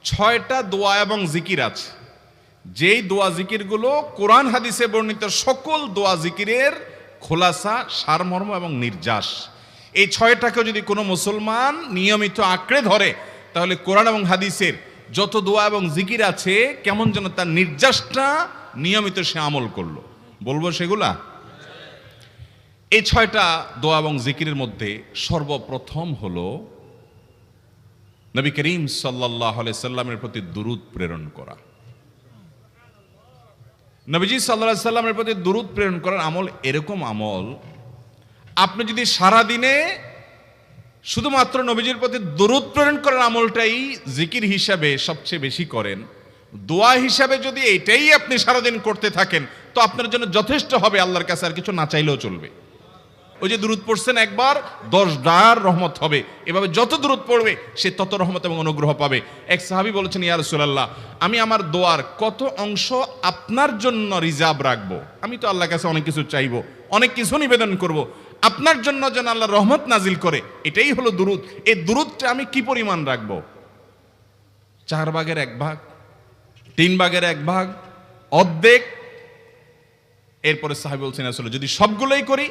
6টা দোয়া এবং জিকির আছে, যেই দোয়া জিকিরগুলো কোরআন হাদিসে বর্ণিত সকল দোয়া জিকিরের খোলাসা, সারমর্ম এবং নির্যাস। এই 6টাকে যদি কোনো মুসলমান নিয়মিত আঁকড়ে ধরে, তাহলে কোরআন এবং হাদিসের যত দোয়া এবং জিকির আছে কেমন যেন তার নির্যাসটা নিয়মিত সে আমল করলো। বলবো সেগুলা? এই 6টা দোয়া এবং জিকিরের মধ্যে সর্বপ্রথম হলো নবী করিম সাল্লাল্লাহু আলাইহি সাল্লামের প্রতি দুরূদ প্রেরণ করা। নবীজি সাল্লাল্লাহু আলাইহি সাল্লামের প্রতি দুরূদ প্রেরণ করার আমল এরকম আমল, আপনি যদি সারা দিনে শুধুমাত্র নবীজির প্রতি দুরূদ প্রেরণ করার আমলটাই জিকির হিসাবে সবচেয়ে বেশি করেন, দোয়া হিসাবে যদি এটাই আপনি সারাদিন করতে থাকেন, তো আপনার জন্য যথেষ্ট হবে, আল্লাহর কাছে আর কিছু না চাইলেও চলবে। ওই যে দুরূদ পড়ছেন একবার, 10 রহমত হবে। এভাবে যত দুরূদ পড়বে সে তত রহমত এবং অনুগ্রহ পাবে। এক সাহাবী বলেছেন, ইয়া রাসূলুল্লাহ, আমি আমার দোয়ার কত অংশ আপনার জন্য রিজার্ভ রাখবো? আমি তো আল্লাহর কাছে অনেক কিছু চাইবো, অনেক কিছু নিবেদন করব, আপনার জন্য যেন আল্লাহ রহমত নাজিল করে, এটাই হলো দুরূদ। এই দুরূদটা আমি কি পরিমাণ রাখবো? 4/1, 3/1, অর্ধেক? এরপরে সাহাবী বলছেন, আসলে যদি সবগুলোই করি?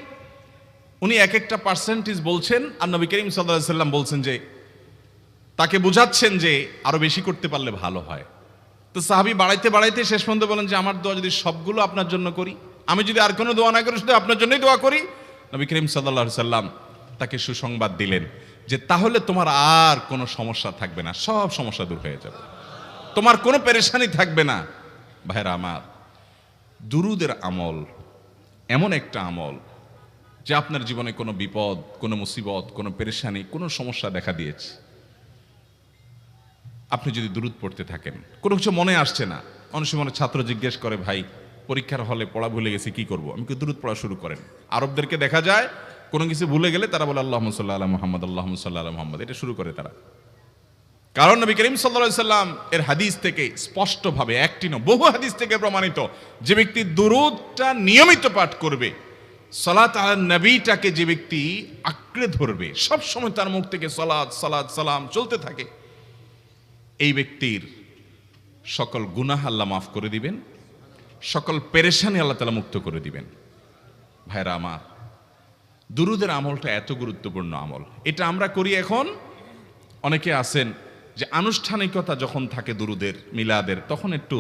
উনি এক একটা পার্সেন্টেজ বলছেন, আর নবী করিম সাল্লাল্লাহু আলাইহি সাল্লাম বলছেন যে, তাকে বোঝাচ্ছেন যে আরো বেশি করতে পারলে ভালো হয়। তো সাহাবী বাড়াইতে বাড়াইতে শেষ পর্যন্ত বলেন যে, আমার দোয়া যদি সবগুলো আপনার জন্য করি, আমি যদি আর কোনো দোয়া না করি, শুধু আপনার জন্যই দোয়া করি, নবী করিম সাল্লাল্লাহু আলাইহি সাল্লাম তাকে সুসংবাদ দিলেন যে, তাহলে তোমার আর কোনো সমস্যা থাকবে না, সব সমস্যা দূর হয়ে যাবে, তোমার কোনো পেরেশানি থাকবে না। ভাইরা আমার, দুরূদের আমল এমন একটা আমল যে আপনার জীবনে কোনো বিপদ, কোনো মুসিবত, কোনো পেরেশানি, কোনো সমস্যা দেখা দিয়েছে, আপনি যদি দুরূদ পড়তে থাকেন, কোনো কিছু মনে আসছে না, অনেক সময় ছাত্র জিজ্ঞেস করে, ভাই পরীক্ষার হলে পড়া ভুলে গেছি, কি করব? আমি দুরূদ পড়া শুরু করেন। আরবদেরকে দেখা যায় কোনো কিছু ভুলে গেলে তারা বলে আল্লাহুম্মা সাল্লি আলা মুহাম্মদ, আল্লাহুম্মা সাল্লি আলা মুহাম্মদ, এটা শুরু করে তারা। কারণ নবী করিম সাল্লাল্লাহু আলাইহি সাল্লাম এর হাদিস থেকে স্পষ্টভাবে, একটি নয় বহু হাদিস থেকে প্রমাণিত, যে ব্যক্তি দুরূদটা নিয়মিত পাঠ করবে, সালাত আলা নবীটাকে যে ব্যক্তি আঁকড়ে ধরবে, সব সময় তার মুখ থেকে সালাত সালাত সালাম চলতে থাকে, এই ব্যক্তির সকল গুনাহ আল্লাহ মাফ করে দিবেন, সকল পেরেশানি আল্লাহ তাআলা মুক্ত করে দিবেন। ভাইরা আমার, দুরূদের আমলটা এত গুরুত্বপূর্ণ আমল, এটা আমরা করি এখন। অনেকে আছেন যে আনুষ্ঠানিকতা যখন থাকে দুরূদের, মিলাদের, তখন একটু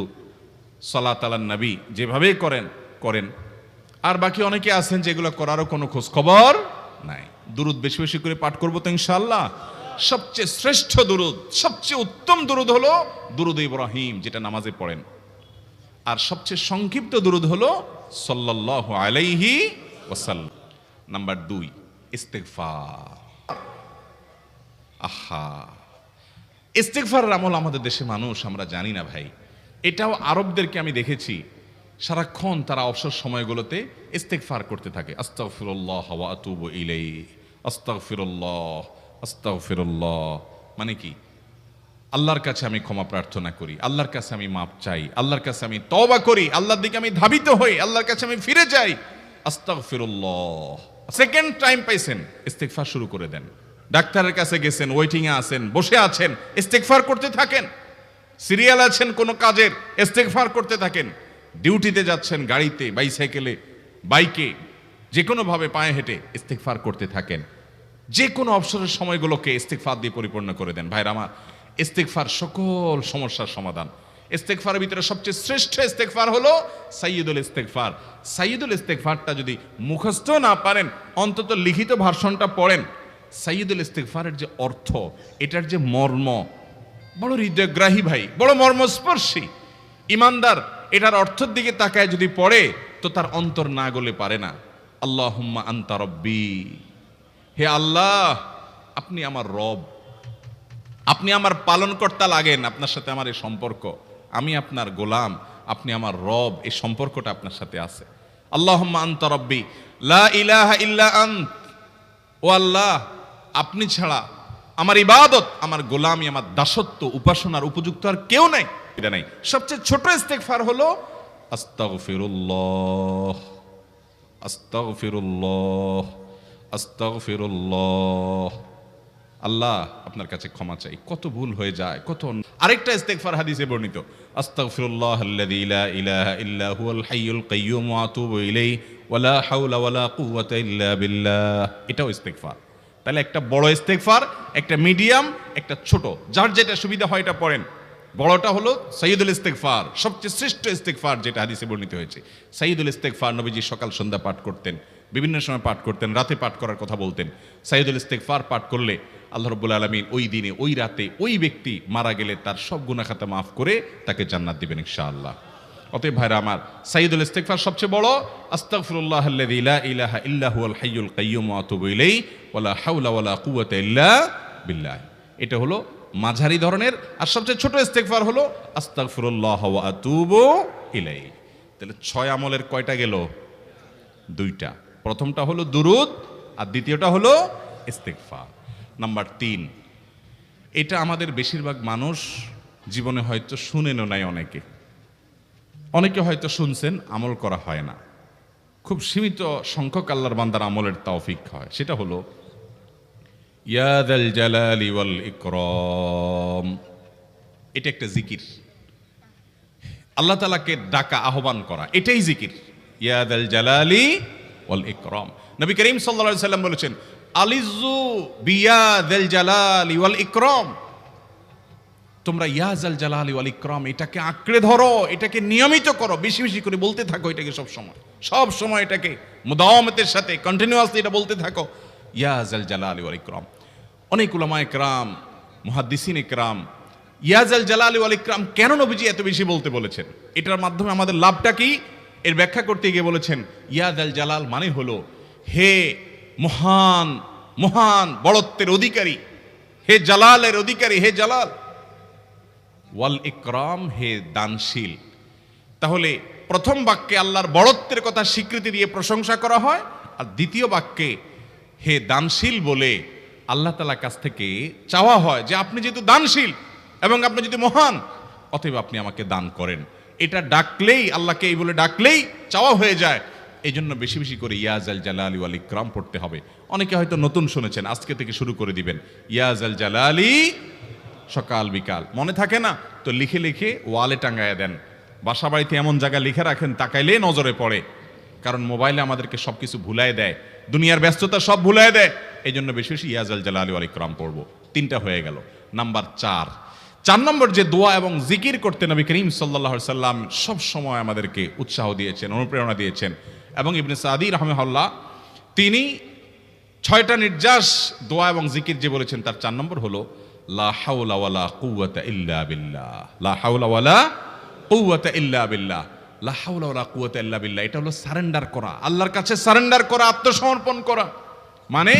সালাত আলা নবী যেভাবেই করেন করেন, আর বাকি অনেকে আছেন যেগুলো করারও কোনো খোঁজ খবর নাই। দুরূদ বেশি বেশি করে পাঠ করবো তো ইনশাআল্লাহ। সবচেয়ে শ্রেষ্ঠ দুরূদ, সবচেয়ে উত্তম দুরূদ হলো দুরূদ ইব্রাহিম, যেটা নামাজে পড়েন। আর সবচেয়ে সংক্ষিপ্ত দুরূদ হলো সাল্লাল্লাহু আলাইহি ওয়াসাল্লাম। নাম্বার 2, ইস্তেগফার। আহা, ইস্তেগফারের আমল আমাদের দেশে মানুষ আমরা জানি না ভাই। এটাও আরবদেরকে আমি দেখেছি, সারাক্ষণ তারা অবসর সময়গুলোতে ইস্তেগফার করতে থাকে, আস্তাগফিরুল্লাহ ওয়া আতুবু ইলাইহি, আস্তাগফিরুল্লাহ আস্তাগফিরুল্লাহ। মানে কি? আল্লাহর কাছে আমি ক্ষমা প্রার্থনা করি, আল্লাহর কাছে আমি মাপ চাই, আল্লাহর কাছে আমি তওবা করি, আল্লাহর দিকে আমি ধাবিত হই, আল্লাহর কাছে আমি ফিরে যাই, আস্তাগফিরুল্লাহ। সেকেন্ড টাইম পাইছেন, ইস্তেগফার শুরু করে দেন। ডাক্তারের কাছে গেছেন, ওয়েটিং এ আছেন, বসে আছেন, ইস্তেগফার করতে থাকেন। সিরিয়াল আছেন কোনো কাজের, ইস্তেগফার করতে থাকেন। ডিউটিতে যাচ্ছেন, গাড়িতে, বাইসাইকেলে, বাইকে, যে কোনো ভাবে পায়ে হেঁটে ইস্তেগফার করতে থাকেন। যে কোনো অবসরের সময়গুলোকে ইস্তেগফার দিয়ে পরিপূর্ণ করে দেন। ভাইরা আমার, ইস্তেগফার সকল সমস্যার সমাধান। ইস্তেগফারের ভিতরে সবচেয়ে শ্রেষ্ঠ ইস্তেগফার হলো সাইয়্যিদুল ইস্তেগফার। সাইয়্যিদুল ইস্তেগফারটা যদি মুখস্থ না পারেন, অন্তত লিখিত ভার্সনটা পড়েন। সাইয়্যিদুল ইস্তেগফারের যে অর্থ, এটার যে মর্ম, বড় হৃদয়গ্রাহী ভাই, বড় মর্মস্পর্শী। ইমানদার এটার অর্থের দিকে তাকায় যদি পড়ে, তো তার অন্তর না গলে পারে না। আল্লাহুম্মা আনতা রব্বি, হে আল্লাহ আপনি আমার রব, আপনি আমার পালনকর্তা লাগেন, আপনার সাথে আমার এই সম্পর্ক, আমি আপনার গোলাম, আপনি আমার রব, এই সম্পর্কটা আপনার সাথে আছে। আল্লাহুম্মা আনতা রব্বি লা ইলাহা ইল্লা আন্ত, ও আল্লাহ আপনি ছাড়া আমার ইবাদত, আমার গোলামি, আমার দাসত্ব, উপাসনার উপযুক্ত আর কেউ নাই। এটা নাই। সবচেয়ে ছোট ইস্তেগফার হলো আস্তাগফিরুল্লাহ আস্তাগফিরুল্লাহ আস্তাগফিরুল্লাহ। আল্লাহ আপনার কাছে ক্ষমা চাই, কত ভুল হয়ে যায়, কত আরেকটা ইস্তেগফার হাদিসে বর্ণিত, আস্তাগফিরুল্লাহাল্লাযী লা ইলাহা ইল্লা হুয়াল হাইয়ুল কাইয়্যুম ওয়া আতুবু ইলাইহি ওয়া লা হাওলা ওয়া লা কুওয়াতা ইল্লা বিল্লাহ। এটাও ইস্তেগফার। তাহলে একটা বড় ইস্তেগফার, একটা মিডিয়াম, একটা ছোট, যার যেটা সুবিধা হয় এটা পড়েন। বড়টা হলো সাইয়্যিদুল ইস্তেগফার, সবচেয়ে শ্রেষ্ঠ ইস্তেগফার যেটা হাদিসে বর্ণিত হয়েছে। সাইয়্যিদুল ইস্তেগফার নবীজি সকাল সন্ধ্যা পাঠ করতেন, বিভিন্ন সময় পাঠ করতেন, রাতে পাঠ করার কথা বলতেন। সাইয়্যিদুল ইস্তেগফার পাঠ করলে আল্লাহ রাব্বুল আলামিন ওই দিনে, ওই রাতে, ওই ব্যক্তি মারা গেলে তার সব গুনাহ খাতা মাফ করে তাকে জান্নাত দিবেন ইনশাআল্লাহ। অতএব ভাইরা আমার, সাইয়্যিদুল ইস্তেগফার সবচেয়ে বড়, আস্তাগফিরুল্লাহাল্লাযী লা ইলাহা ইল্লা হুয়াল হাইয়ুল কাইয়্যুম ওয়া আতুবু ইলাইহি ওয়া লা হাওলা ওয়া লা কুওয়াতা ইল্লা বিল্লাহ। এটা হলো মাঝারি ধরনের। আর সবচেয়ে ছোট ইস্তেগফার হলো আস্তাগফিরুল্লাহ ওয়া আতুবু ইলাইহি। তাহলে 6 আমলের কয়টা গেল? 2টা। প্রথমটা হলো দুরুদ, আর দ্বিতীয়টা হলো ইস্তেগফার। নাম্বার 3, এটা আমাদের বেশিরভাগ মানুষ জীবনে হয়তো শুনেনও নাই, অনেকে হয়তো শুনছেন, আমল করা হয় না। খুব সীমিত সংখ্যক আল্লাহর বান্দার আমলের তৌফিক হয়। সেটা হলো ইয়া যাল জালালি ওয়াল ইকরাম। এটা একটা জিকির, আল্লাহ তাআলাকে ডাকা, আহ্বান করা, এটাই জিকির। ইয়া যাল জালালি ওয়াল ইকরাম। নবী করিম সাল্লাল্লাহু আলাইহি সাল্লাম বলেছেন, আলিজু বিয়া যাল জালালি ওয়াল ইকরাম। তোমরা ইয়া যাল জালালি ওয়াল ইকরাম এটাকে আঁকড়ে ধরো, এটাকে নিয়মিত করো, বেশি বেশি করে বলতে থাকো এটাকে সব সময় এটাকে মুদাওয়ামাতের সাথে কন্টিনিউয়াসলি এটা বলতে থাকো, ইয়া যাল জালালি ওয়াল ইকরাম। অনেক উলামায়ে কেরাম, মুহাদ্দিসিনে কেরাম ইয়া যাল জালালি ওয়াল ইকরাম কেন নবীজি এত বেশি বলতে বলেছেন, এটার মাধ্যমে আমাদের লাভটা কি, এর ব্যাখ্যা করতে গিয়ে বলেছেন, ইয়া যাল জালাল মানে হলো হে মহান, মহান বড়ত্বের অধিকারী, হে জালালের অধিকারী, হে জালাল। ওয়াল ইকরাম, হে দানশীল। তাহলে প্রথম বাক্যে আল্লাহর বড়ত্বের কথা স্বীকৃতি দিয়ে প্রশংসা করা হয়, আর দ্বিতীয় বাক্যে হে দানশীল বলে আল্লাহ তাআলার কাছ থেকে চাওয়া হয় যে আপনি যেহেতু দানশীল এবং আপনি যদি মহান, অতএব আপনি আমাকে দান করেন। এটা ডাকলেই, আল্লাহকে এই বলে ডাকলেই চাওয়া হয়ে যায়। এই জন্য বেশি বেশি করে ইয়া যাল জালালি ওয়াল ইকরাম পড়তে হবে। অনেকে হয়তো নতুন শুনেছেন, আজকে থেকে শুরু করে দিবেন ইয়া যাল জালালি, সকাল বিকাল। মনে থাকে না তো লিখে লিখে ওয়ালে টাঙ্গায়া দেন। বাসা বাড়িতে এমন জায়গা লিখে রাখেন তাকাইলে নজরে পড়ে, কারণ মোবাইলে আমাদেরকে সবকিছু ভুলাই দেয়, দুনিয়ার ব্যস্ততা সব ভুলাই দেয়। এই জন্য বেশি বেশি ইয়া যাল জালালি ওয়াল ইকরাম পড়বো। 3টা হয়ে গেল। নাম্বার 4 নম্বর যে দোয়া এবং জিকির করতে নবী করিম সাল্লাল্লাহু আলাইহি সাল্লাম সব সময় আমাদেরকে উৎসাহ দিয়েছেন, অনুপ্রেরণা দিয়েছেন। এবং ইবনে সাদি রাহিমাহুল্লাহ তিনি 6টা নির্যাস দোয়া এবং জিকির যে বলেছেন, তার 4 নম্বর হলো লা হাওলা ওয়ালা কুওয়াতা ইল্লা বিল্লাহ। লা হাওলা ওয়ালা কুওয়াতা ইল্লা বিল্লাহ। লা হাওলা ওয়ালা কুওয়াতা ইল্লা বিল্লাহ, এটা হলো সারেন্ডার করা, আল্লাহর কাছে সারেন্ডার করা, আত্মসমর্পণ করা। মানে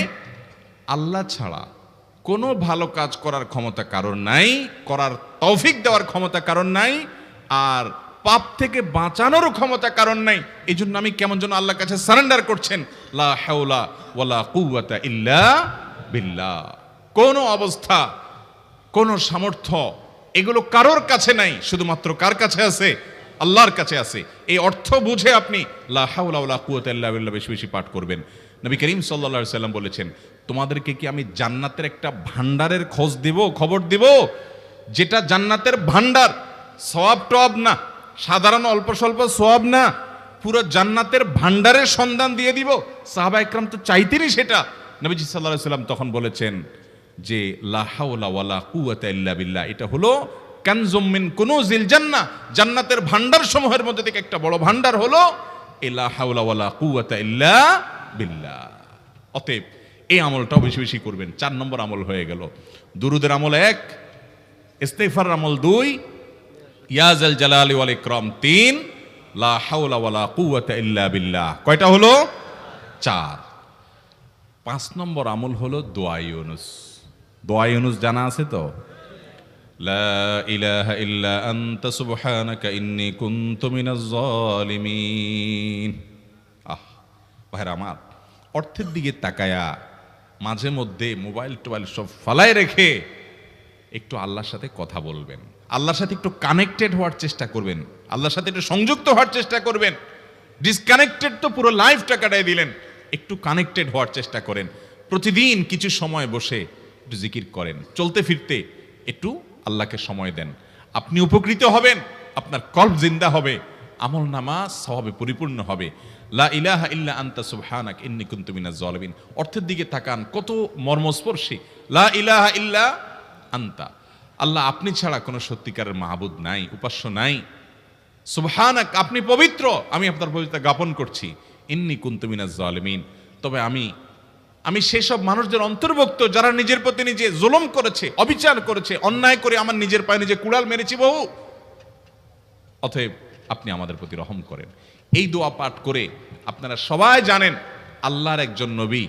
আল্লাহ ছাড়া কোনো ভালো কাজ করার ক্ষমতা কারোর নাই, করার তৌফিক দেওয়ার ক্ষমতা কারোর নাই, আর পাপ থেকে বাঁচানোরও ক্ষমতা কারণ নাই। এই জন্য আমি কেমন যেন আল্লাহর কাছে সারেন্ডার করছেন, লা হাওলা ওয়ালা কুওয়াতা ইল্লা বিল্লাহ। কোন অবস্থা, কোন সামর্থ্য, এগুলো কারোর কাছে নাই, শুধুমাত্র কার কাছে আছে? আল্লাহর কাছে আছে। এই অর্থ বুঝে আপনি লা হাওলা ওয়ালা কুওয়াতা ইল্লা বিল্লাহ বেশি বেশি পাঠ করবেন। নবী করিম সাল্লাল্লাহু আলাইহি সাল্লাম বলেছেন, তোমাদেরকে কি আমি জান্নাতের একটা ভান্ডারের খবর দিব, যেটা জান্নাতের ভান্ডার, সওয়াব টওয়াব না, সাধারণ অল্প স্বল্প সওয়াব না, পুরো জান্নাতের ভান্ডারের সন্ধান দিয়ে দিব। সাহাবা ইকরাম তো চাইতেনই সেটা। নবীজি সাল্লাল্লাহু আলাইহি সাল্লাম তখন বলেছেন যে লা হাওলা ওয়ালা কুওয়াতা ইল্লা বিল্লাহ, এটা হলো কানজুম মিন কুনুজিল জান্নাহ, জান্নাতের ভান্ডার সমূহের মধ্যে থেকে একটা বড় ভান্ডার হলো লা হাওলা ওয়ালা কুওয়াতা ইল্লা বিল্লাহ। অতএব এই আমলটাও বেশি বেশি করবেন। 4 নম্বর আমল হয়ে গেল। দুরুদের আমল 1, ইস্তিগফারের আমল 2, ইয়া যাল জালালি ওয়াল ইকরাম 3, লা হাওলা ওয়ালা কুওয়াতা ইল্লা বিল্লাহ। কয়টা হলো? 4। 5 নম্বর আমল হলো দোয়া ইউনুস। দোয়া ইউনুস জানা আছে তো? লা ইলাহা ইল্লা আনতা সুবহানাকা ইন্নী কুনতু মিনাজ জালিমিন। ভাইরা আমার, অর্থের দিকে তাকায়া মাঝে মধ্যে মোবাইল টোবাইল সব ফালায় রেখে একটু আল্লাহর সাথে কথা বলবেন, আল্লাহর সাথে একটু কানেক্টেড হওয়ার চেষ্টা করবেন, আল্লাহর সাথে একটু সংযুক্ত হওয়ার চেষ্টা করবেন। ডিসকানেক্টেড তো পুরো লাইফটা কাটাই দিলেন, একটু কানেক্টেড হওয়ার চেষ্টা করেন। প্রতিদিন কিছু সময় বসে একটু জিকির করেন, চলতে ফিরতে একটু আল্লাহকে সময় দেন, আপনি উপকৃত হবেন, আপনার কল্ব জিন্দা হবে, আমল নামা সওয়াবে পরিপূর্ণ হবে। লা ইলাহা ইল্লা আনতা সুবহানাক ইন্নী কুনতু মিনাজ জালিমিন, অর্থের দিকে তাকান, কত মর্মস্পর্শী। লা ইলাহা ইল্লা আনতা, আল্লাহ আপনি ছাড়া কোনো সত্যিকারের মাহবুদ নাই, উপাস্য নাই। সুবহানাক, আপনি পবিত্র, আমি আপনার পবিত্রতা জ্ঞাপন করছি। ইন্নী কুনতু মিনাজ জালিমিন, তবে আমি সেসব মানুষদের অন্তর্ভুক্ত যারা নিজের প্রতি নিজে জুলুম করেছে, অবিচার করেছে, অন্যায় করে আমার নিজের পায়ে নিজে কুড়াল মেরেছি বহু। অতএব আপনি আমাদের প্রতি রহম করেন। এই দোয়া পাঠ করে আপনারা সবাই জানেন আল্লাহর একজন নবী,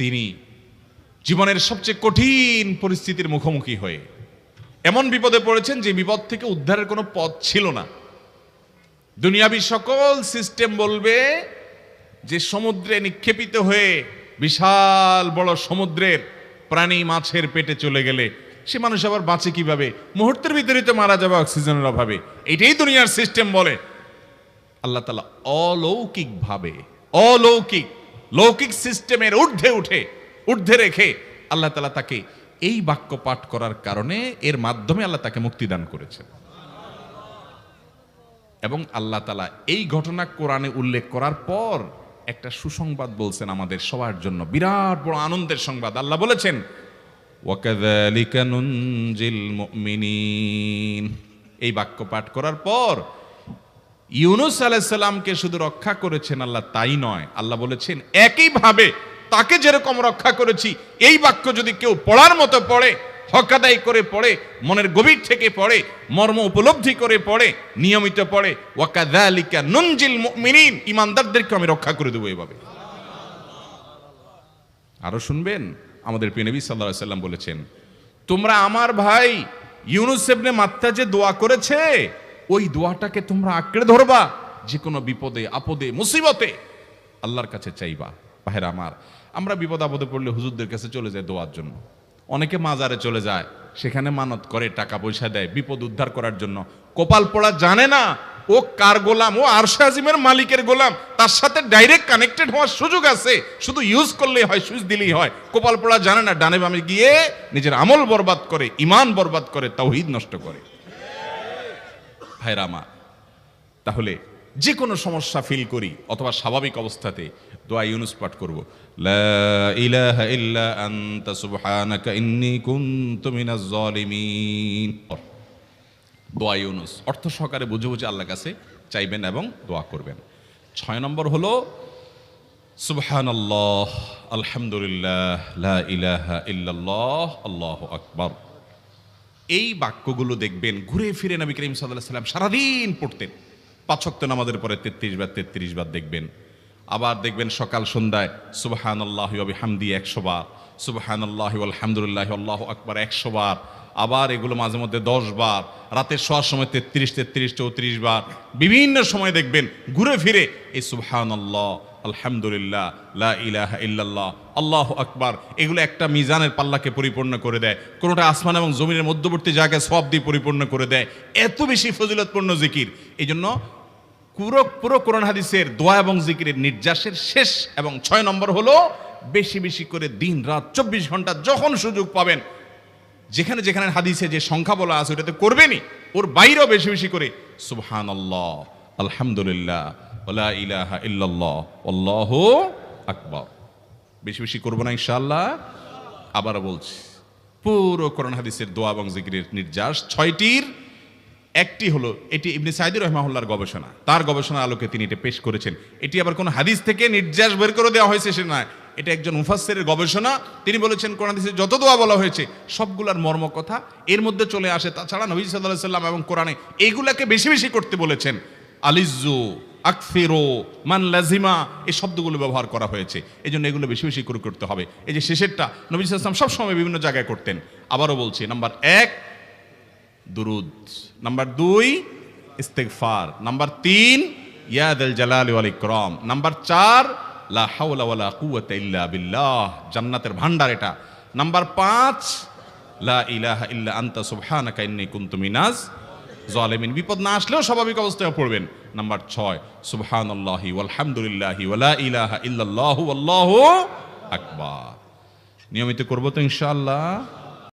তিনি জীবনের সবচেয়ে কঠিন পরিস্থিতির মুখোমুখি হয়ে এমন বিপদে পড়েছেন যে বিপদ থেকে উদ্ধারের কোনো পথ ছিল না। দুনিয়াবী সকল সিস্টেম বলবে যে সমুদ্রে নিক্ষেপিত হয়ে বিশাল বড় সমুদ্রের প্রাণী মাছের পেটে চলে গেলে সে মানুষ আবার বাঁচে কিভাবে, মুহূর্তের ভিতরে তো মারা যাবে অক্সিজেনের অভাবে, এটাই দুনিয়ার সিস্টেম বলে। আল্লাহ তাআলা লৌকিক সিস্টেমের ঊর্ধ্বে রেখে আল্লাহ তাআলা তাকে এই বাক্য পাঠ করার কারণে এর মাধ্যমে আল্লাহ তাকে মুক্তি দান করেছেন। এবং আল্লাহ তাআলা এই ঘটনা কোরআনে উল্লেখ করার পর একটা সুসংবাদ বলছেন আমাদের সবার জন্য, বিরাট বড় আনন্দের সংবাদ। আল্লাহ বলেছেন ওয়াকাযালিকা নুনজিল মুমিনিন। এই বাক্য পাঠ করার পর ইউনূস আলাইহিস সালামকে শুধু রক্ষা করেছেন আল্লাহ তাই নয়, আল্লাহ বলেছেন একইভাবে তাকে যেরকম রক্ষা করেছি, এই বাক্য যদি কেউ পড়ার মতো পড়ে, হক আদায় করে পড়ে, মনের গভীর থেকে পড়ে, মর্ম উপলব্ধি করে পড়ে, নিয়মিত পড়ে, ওয়াকাযালিকা নুনজিল মুমিনিন, ঈমানদারদেরকে আমি রক্ষা করে দেব এভাবে। আরো শুনবেন, আমাদের প্রিয় নবী সাল্লাল্লাহু আলাইহি সাল্লাম বলেছেন, তোমরা আমার ভাই ইউনূস ইবনে মাত্তা যে দোয়া করেছে, ওই দোয়াটাকে তোমরা আঁকড়ে ধরবা, যে কোনো বিপদে আপদে মুসিবতে আল্লাহর কাছে চাইবা। ভাইরা আমার, আমরা বিপদ আপদে পড়লে হুজুরদের কাছে চলে যাই দোয়ার জন্য, অনেকে মাজারে চলে যায়, সেখানে মানত করে, টাকা পয়সা দেয় বিপদ উদ্ধার করার জন্য। কপাল পোড়া জানে না ও কার গোলাম, ও আরশে আজিমের মালিকের গোলাম, তার সাথে ডাইরেক্ট কানেক্টেড হওয়ার সুযোগ আছে, শুধু ইউজ করলেই হয়, সুইচ দিলেই হয়। কপাল পোড়া জানে না, ডানে বামে গিয়ে নিজের আমল বরবাদ করে, ঈমান বরবাদ করে, তাওহীদ নষ্ট করে। ভাইরা আমার, তাহলে যে কোনো সমস্যা ফিল করি অথবা স্বাভাবিক অবস্থাতে দোয়া ইউনূস পাঠ করব, লা ইলাহা ইল্লা আনতা সুবহানাকা ইন্নী কুনতু মিনাজ জালিমিন। দোয়া ইউনূস অর্থ সহকারে বুঝে বুঝে আল্লাহর কাছে চাইবেন এবং দোয়া করবেন। 6 নম্বর হলো সুবহানাল্লাহ, আলহামদুলিল্লাহ, লা ইলাহা ইল্লাল্লাহ, আল্লাহু আকবার। এই বাক্যগুলো দেখবেন ঘুরে ফিরে নবী করিম সাল্লাল্লাহু আলাইহি ওয়াসাল্লাম সারাদিন পড়তেন। 5 ওয়াক্ত নামাজের পরে 33 বার দেখবেন। আবার দেখবেন সকাল সন্ধ্যায় সুবহানাল্লাহি ওয়া বিহামদি 100 বার, সুবহানাল্লাহি ওয়াল হামদুলিল্লাহি আল্লাহু আকবার 100 বার। আবার এগুলো মাঝে মধ্যে 10 বার, রাতের শোয়ার সময় 33, 34 বার। বিভিন্ন সময় দেখবেন ঘুরে ফিরে এই সুবহানাল্লাহ, আলহামদুলিল্লাহ, লা ইলাহা ইল্লাল্লাহ, আল্লাহু আকবার, এগুলো একটা মিজানের পাল্লাকে পরিপূর্ণ করে দেয়। কোনোটা আসমান এবং জমিনের মধ্যবর্তী জায়গায় সওয়াব দিয়ে পরিপূর্ণ করে দেয়। এত বেশি ফজিলতপূর্ণ জিকির। এই জন্য পুরো কোরআন হাদিসের দোয়া এবং জিকিরের নির্যাসের শেষ এবং 6 নম্বর হলো বেশি বেশি করে দিন রাত 24 ঘন্টা যখন সুযোগ পাবেন, যেখানে যেখানে হাদিসে যে সংখ্যা বলা আছে ওটাতে করবেনই, ওর বাইরেও বেশি বেশি করে সুবহানাল্লাহ, আলহামদুলিল্লাহ, ওয়ালা ইলাহা ইল্লাল্লাহ, আল্লাহু আকবার বেশি বেশি করব না ইনশাআল্লাহ। আবার বলছি, পুরো কোরআন হাদিসের দোয়া এবং জিকিরের নির্যাস 6টির একটি হলো, এটি ইবনে সাঈদী রাহিমাহুল্লাহর গবেষণা, তার গবেষণার আলোকে তিনি এটা পেশ করেছেন। এটি আবার কোন হাদিস থেকে নির্যাস বের করে দেওয়া হয়েছে সে নয়, এটা একজন মুফাসসিরের গবেষণা। তিনি বলেছেন কোরআন হাদিসে যত দোয়া বলা হয়েছে সবগুলার মর্ম কথা এর মধ্যে চলে আসে। তাছাড়া নবী সাল্লাল্লাহু আলাইহি ওয়াসাল্লাম এবং কোরআনে এইগুলাকে বেশি বেশি করতে বলেছেন। আলিজ্জু, আকফিরু, মান লাজিমা, এই শব্দগুলো ব্যবহার করা হয়েছে, এই জন্য এগুলো বেশি বেশি করে করতে হবে। এই যে শেষেরটা নবী সাল্লাল্লাহু আলাইহি ওয়াসাল্লাম সবসময় বিভিন্ন জায়গায় করতেন। আবারও বলছি, নাম্বার 1 দুরুদ, নাম্বার 2 ইস্তিগফার, নাম্বার 3 ইয়া যাল জালালি ওয়াল ইকরাম, নাম্বার 4 লা হাওলা ওয়ালা কুওয়াতা ইল্লা বিল্লাহ, জান্নাতের ভান্ডার এটা। নাম্বার 5 লা ইলাহা ইল্লা আনতা সুবহানাকা ইন্নী কুনতু মিনাজ জালিমিন, বিপদ না আসলেও স্বাভাবিক অবস্থায় পড়বেন। নাম্বার 6 সুবহানাল্লাহি ওয়াল হামদুলিল্লাহি ওয়া লা ইলাহা ইল্লাল্লাহু আল্লাহু আকবার। নিয়মিত করব তো ইনশাআল্লাহ।